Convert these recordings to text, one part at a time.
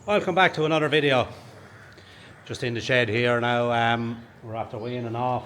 Welcome back to another video. Just in the shed here now. We're after weaning off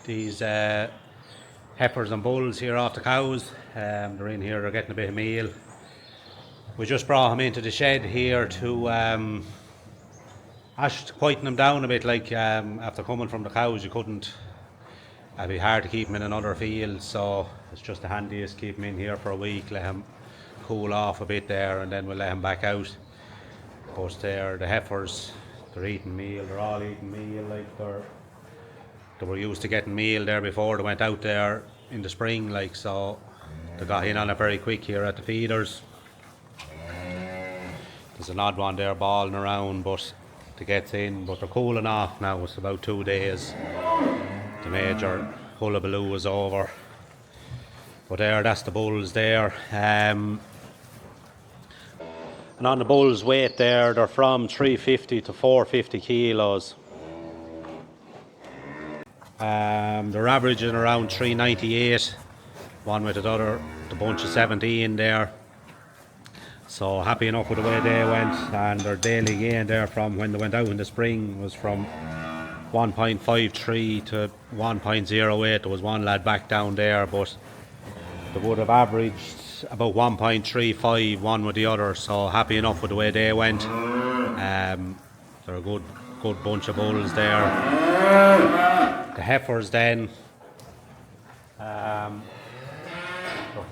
these heifers and bulls here off the cows. They're in here, they're getting a bit of meal. We just brought them into the shed here to quieten them down a bit. Like after coming from the cows, you couldn't. It'd be hard to keep them in another field, so it's just the handiest keep them in here for a week, let them cool off a bit there, and then we'll let them back out. But the heifers, they're eating meal, they're all eating meal, like they were used to getting meal there before they went out there in the spring, like, so they got in on it very quick here at the feeders. There's an odd one there balling around, but they get in, but they're cooling off now. It's about 2 days. The major hullabaloo is over. But that's the bulls there. And on the bulls' weight there, they're from 350 to 450 kilos. They're averaging around 398, one with the bunch of 17 there. So happy enough with the way they went, and their daily gain there from when they went out in the spring was from 1.53 to 1.08. There was one lad back down there, but they would have averaged about 1.35 one with the other, so happy enough with the way they went. They're a good bunch of bulls there. The heifers then, they're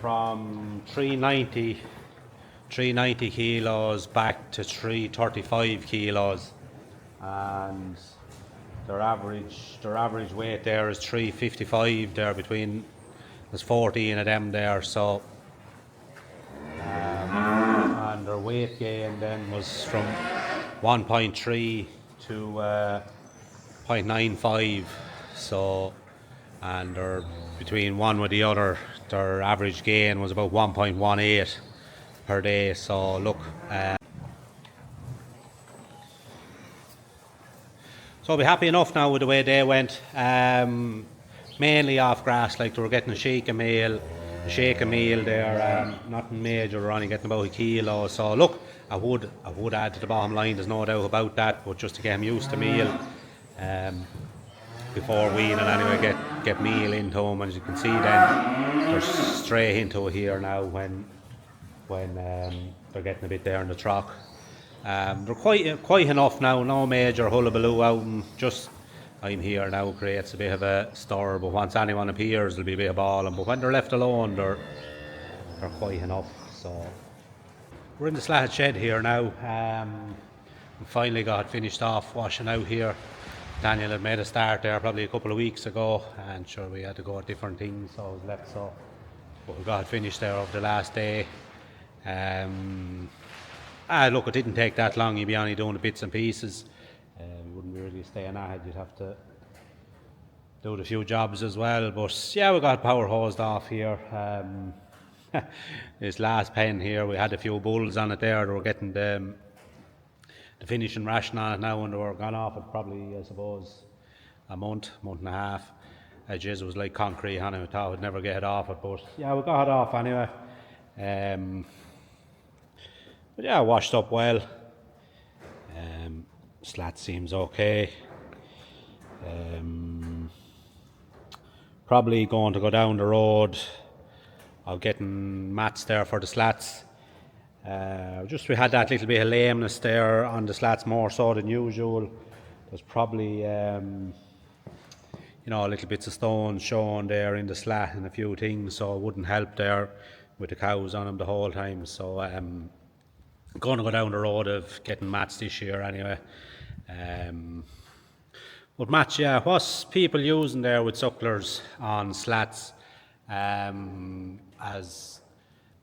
from 390 kilos back to 335 kilos, and their average weight there is 355 there. There's 14 of them there, so and their weight gain then was from 1.3 to 0.95, so, and they're between one with the other, their average gain was about 1.18 per day. So look, so I'll be happy enough now with the way they went. Mainly off grass, like they were getting a shake of meal there, nothing major, they're only getting about a kilo. So look, I would add to the bottom line, there's no doubt about that, but just to get them used to meal before weaning anyway, get meal into them. As you can see then, they're straight into it here now when they're getting a bit there in the trough. They're quite enough now, no major hullabaloo out, and just I'm here now creates a bit of a stir, but once anyone appears there'll be a bit of bawling, but when they're left alone they're quite enough. So we're in the Slatted shed here now. We finally got finished off washing out here. Daniel had made a start there probably a couple of weeks ago, and sure we had to go at different things, so I was left, so but we got it finished there over the last day. Look, it didn't take that long. You'd be only doing the bits and pieces. You wouldn't be really staying at it. You'd have to do a few jobs as well. But yeah, we got power hosed off here. This last pen here, we had a few bulls on it there. They were getting the finishing ration on it now, and they were gone off it probably, I suppose, a month and a half. It was like concrete on it. I thought we'd never get it off it, but yeah, we got it off anyway. But yeah, washed up well. Slat seems okay. Probably going to go down the road of getting mats there for the slats. Just we had that little bit of lameness there on the slats, more so than usual. There's probably little bits of stones showing there in the slat and a few things, so it wouldn't help there with the cows on them the whole time. So going to go down the road of getting mats this year anyway. But mats, yeah, what's people using there with sucklers on slats, as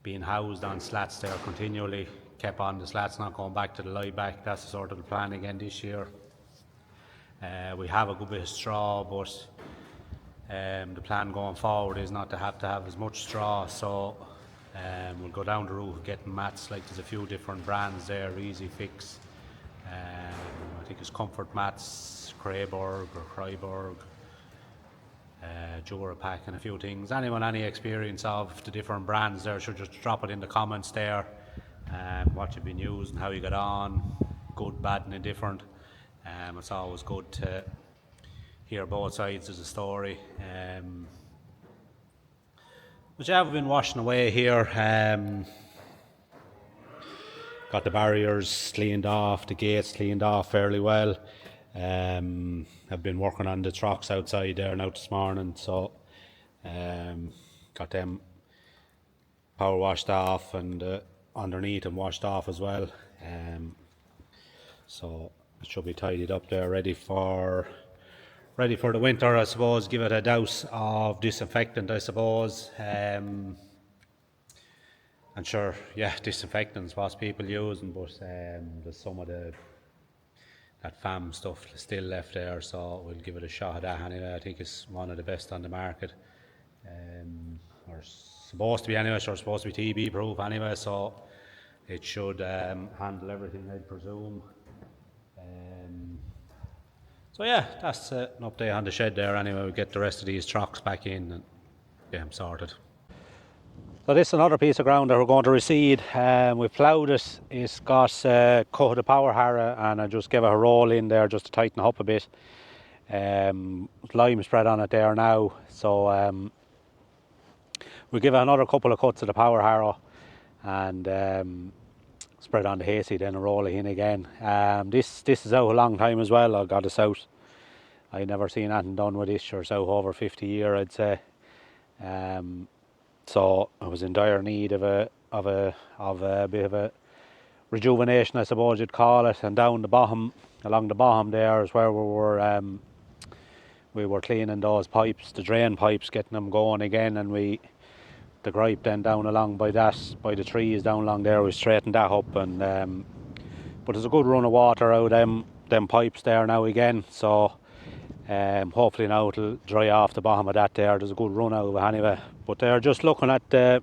being housed on slats there continually, kept on the slats, not going back to the lie back. That's sort of the plan again this year. We have a good bit of straw, but the plan going forward is not to have as much straw, so we'll go down the route of getting mats. Like there's a few different brands there, Easy Fix, I think it's Comfort Mats, Crayberg or Cryberg, Durapack, and a few things. Any experience of the different brands there should just drop it in the comments there, what you've been using, how you got on. good, bad and indifferent. It's always good to hear both sides of the story. But yeah, we've been washing away here. Got the barriers cleaned off, the gates cleaned off fairly well. I've been working on the trucks outside there now this morning, so got them power washed off and underneath and washed off as well. So it should be tidied up there, ready for the winter, I suppose. Give it a douse of disinfectant, I suppose. And sure, yeah, disinfectant's what people using, but there's some of that FAM stuff still left there, so we'll give it a shot at that anyway. I think it's one of the best on the market, or supposed to be anyway. Sure, supposed to be TB proof anyway, so it should handle everything, I presume. So yeah, that's an update on the shed there anyway. We'll get the rest of these trucks back in and get them sorted. So this is another piece of ground that we're going to reseed. We've ploughed it. It's got cut of the power harrow, and I just gave it a roll in there just to tighten it up a bit. Lime spread on it there now, so we'll give it another couple of cuts of the power harrow and spread on the hayseed, then a roll it in again. This is out a long time as well. I got this out. I never seen anything done with this. Sure, it's out over 50 years, I'd say. So I was in dire need of a bit of a rejuvenation, I suppose you'd call it. And down the bottom, along the bottom there, is where we were cleaning those pipes, the drain pipes, getting them going again. And the gripe then down along by the trees down along there, we straightened that up. And but there's a good run of water out of them pipes there now again. So hopefully now it'll dry off the bottom of that there. There's a good run out of it anyway. But they're just looking at the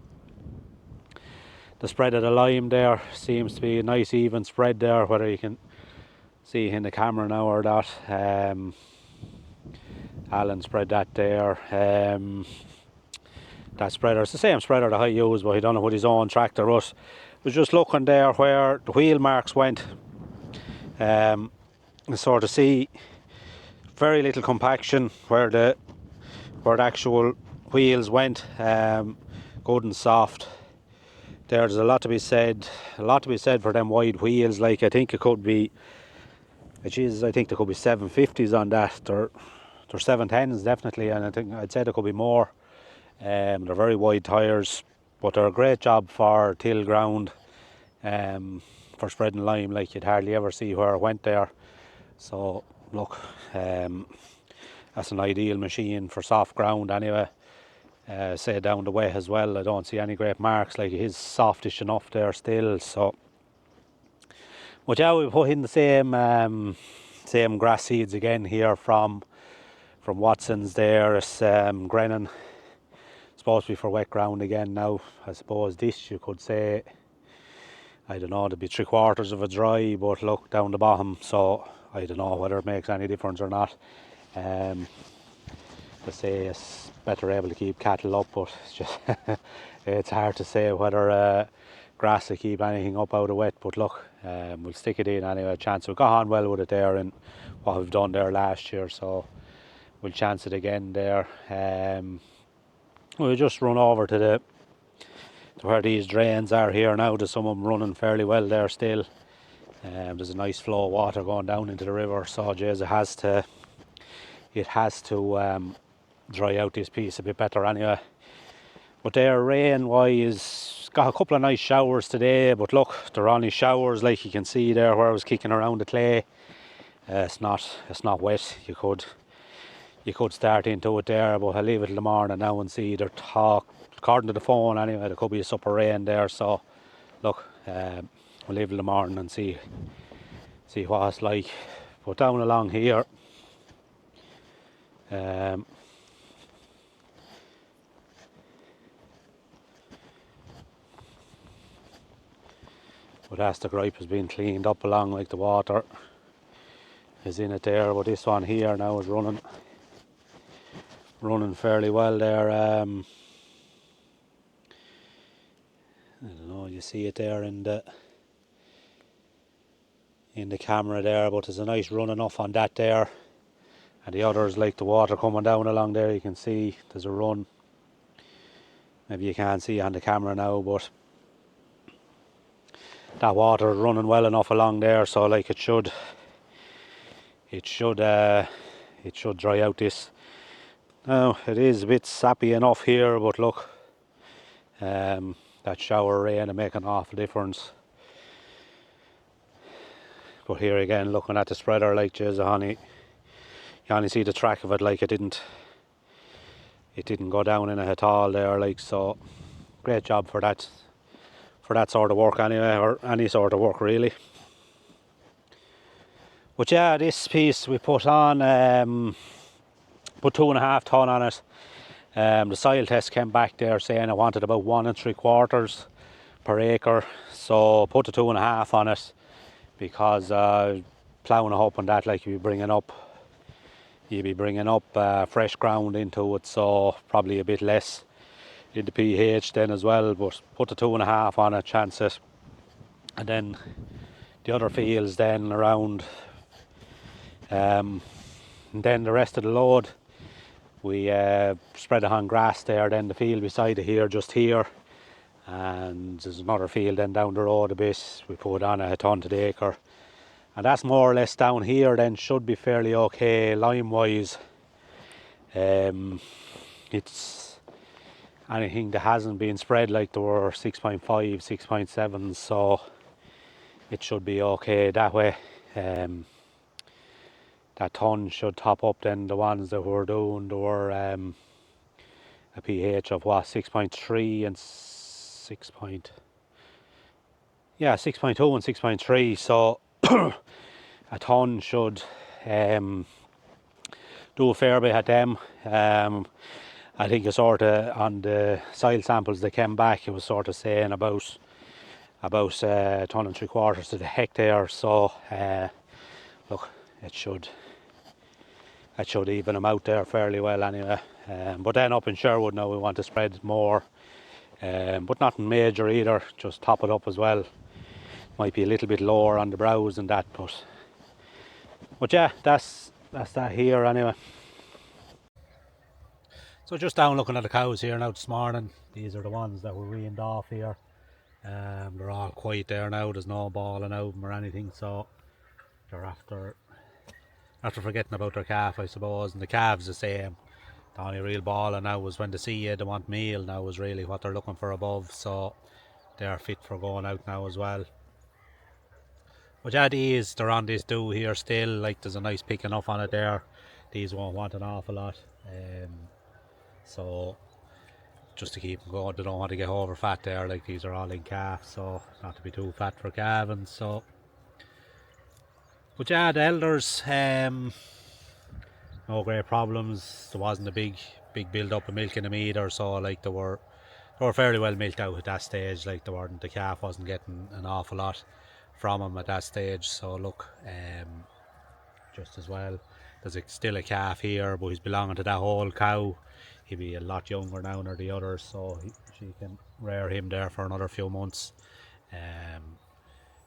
spread of the lime there. Seems to be a nice even spread there, whether you can see in the camera now or not. Alan spread that there. That spreader, it's the same spreader that I use, but I don't know what his own tractor was. Was just looking there where the wheel marks went. Sort of see very little compaction where the actual wheels went, good and soft. There's a lot to be said for them wide wheels. Like I think it could be, I think there could be 750s on that. They're 710s definitely, and I think I'd say there could be more. They're very wide tyres, but they're a great job for till ground, for spreading lime. Like you'd hardly ever see where it went there. So look, that's an ideal machine for soft ground anyway. Say down the way as well, I don't see any great marks. Like it is softish enough there still. So, but yeah, we put in the same grass seeds again here from Watson's there. It's Grennan. It's supposed to be for wet ground again now. I suppose this you could say, I don't know, there'd be 3/4 of a dry, but look down the bottom, so I don't know whether it makes any difference or not. They say it's better able to keep cattle up, but it's just it's hard to say whether grass will keep anything up out of wet. But look, we'll stick it in anyway. Chance we got on well with it there and what we've done there last year, so we'll chance it again there. We'll just run over to where these drains are here now. There's some of them running fairly well there still. There's a nice flow of water going down into the river, so it has to dry out this piece a bit better anyway. But there, rain wise, got a couple of nice showers today, but look, they're only showers. Like you can see there where I was kicking around the clay. It's not wet. You could start into it there, but I'll leave it till the morning now and see. They're according to the phone anyway, there could be a sup of rain there. So look, we'll leave it till the morning and see what it's like. But down along here, but as the gripe has been cleaned up along, like the water is in it there. But this one here now is running fairly well there. I don't know, you see it there in the in the camera there, but there's a nice run enough on that there, and the others, like the water coming down along there, you can see there's a run. Maybe you can't see on the camera now, but that water is running well enough along there, so like it should dry out this. Now it is a bit sappy enough here, but look, that shower rain will make an awful difference. But here again, looking at the spreader, like Jesus honey, you only see the track of it, like it didn't go down in it at all there, like. So great job for that sort of work anyway, or any sort of work really. But yeah, this piece we put on, put 2.5 ton on it. The soil test came back there saying I wanted about 1 3/4 per acre, so put the 2.5 on it, because ploughing up on that, like you'd be bringing up fresh ground into it, so probably a bit less in the pH then as well. But put the 2.5 on it, chance it, and then the other fields then around, and then the rest of the load we spread it on grass there. Then the field beside it here, just here, and there's another field then down the road a bit, we put on a ton to the acre, and that's more or less down here then should be fairly okay lime wise. It's anything that hasn't been spread, like there were 6.5 6.7, so it should be okay that way. That ton should top up then the ones that were doing, there were a pH of what, 6.3 and 6.2 and 6.3, so a ton should do a fair bit at them. I think it's sort of on the soil samples that came back, it was sort of saying about 1 3/4 to the hectare, so look, it should even them out there fairly well anyway. But then up in Sherwood now we want to spread more, but nothing major either, just top it up as well. Might be a little bit lower on the brows and that, but yeah, that's that here anyway. So just down looking at the cows here now this morning. These are the ones that were weaned off here. They're all quiet there now, there's no bawling out or anything, so they're after forgetting about their calf, I suppose. And the calves the same. The only real bawling now was when they see you, they want meal now is really what they're looking for above, so they're fit for going out now as well. But yeah, they're on this dew here still, like there's a nice pick enough on it there. These won't want an awful lot, so just to keep them going, they don't want to get over fat there, like these are all in calf, so not to be too fat for calving. So but yeah, the elders, no great problems. There wasn't a big build up of milk in them either, so like they were fairly well milked out at that stage. Like the calf wasn't getting an awful lot from him at that stage, so look, just as well. There's still a calf here, but he's belonging to that whole cow. He'll be a lot younger now than the others, so she can rear him there for another few months.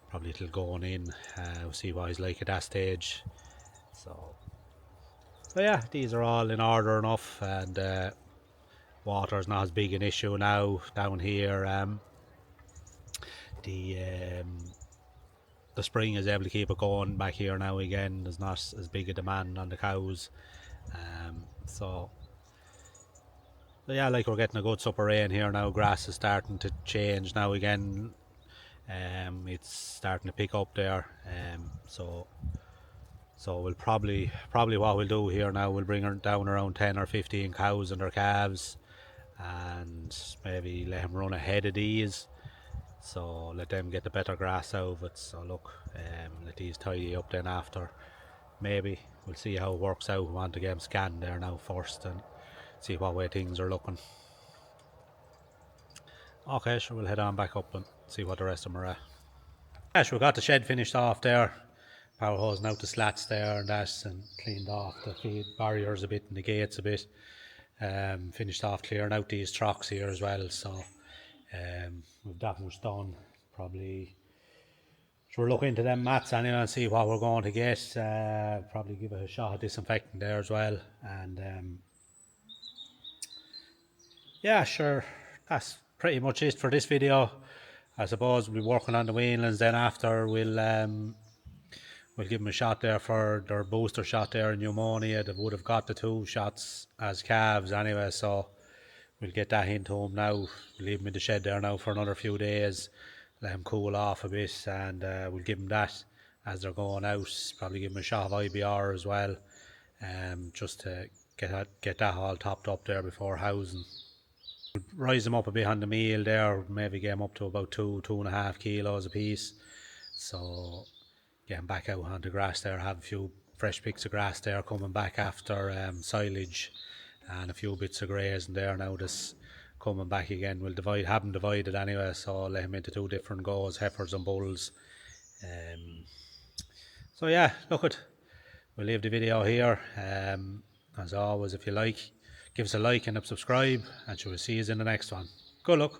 Probably it'll go in, we'll see what he's like at that stage. So yeah, these are all in order enough, and water's not as big an issue now down here. The spring is able to keep it going back here now again. There's not as big a demand on the cows, so yeah, like we're getting a good sup of rain here now. Grass is starting to change now again. It's starting to pick up there, so we'll probably what we'll do here now, we'll bring her down around 10 or 15 cows and their calves, and maybe let them run ahead of these, so let them get the better grass out of it. So look, let these tidy up then after. Maybe we'll see how it works out. We want to get them scanned there now first and see what way things are looking. Okay, sure, we'll head on back up and see what the rest of them are at. Yeah, sure, we got the shed finished off there. Power hosing out the slats there and that, and cleaned off the feed barriers a bit and the gates a bit. Finished off clearing out these trucks here as well, so we've that much done. Probably So we'll look into them mats anyway and see what we're going to get. Probably give it a shot of disinfectant there as well. And yeah, sure, that's pretty much it for this video. I suppose we'll be working on the weanlings. Then after we'll give them a shot there for their booster shot there in pneumonia. They would have got the 2 shots as calves anyway, so we'll get that into them now. Leave them in the shed there now for another few days, let them cool off a bit, and we'll give them that as they're going out. Probably give them a shot of IBR as well, just to get that all topped up there before housing. Rise them up a bit on the meal there, maybe get them up to about 2.5 kilos a piece. So getting back out on the grass there, have a few fresh picks of grass there coming back after silage, and a few bits of grazing there now this coming back again. We'll have them divided anyway, so let them into 2 different goes, heifers and bulls. So yeah, we'll leave the video here. As always, if you like, give us a like and a subscribe, and we'll see you in the next one. Good luck.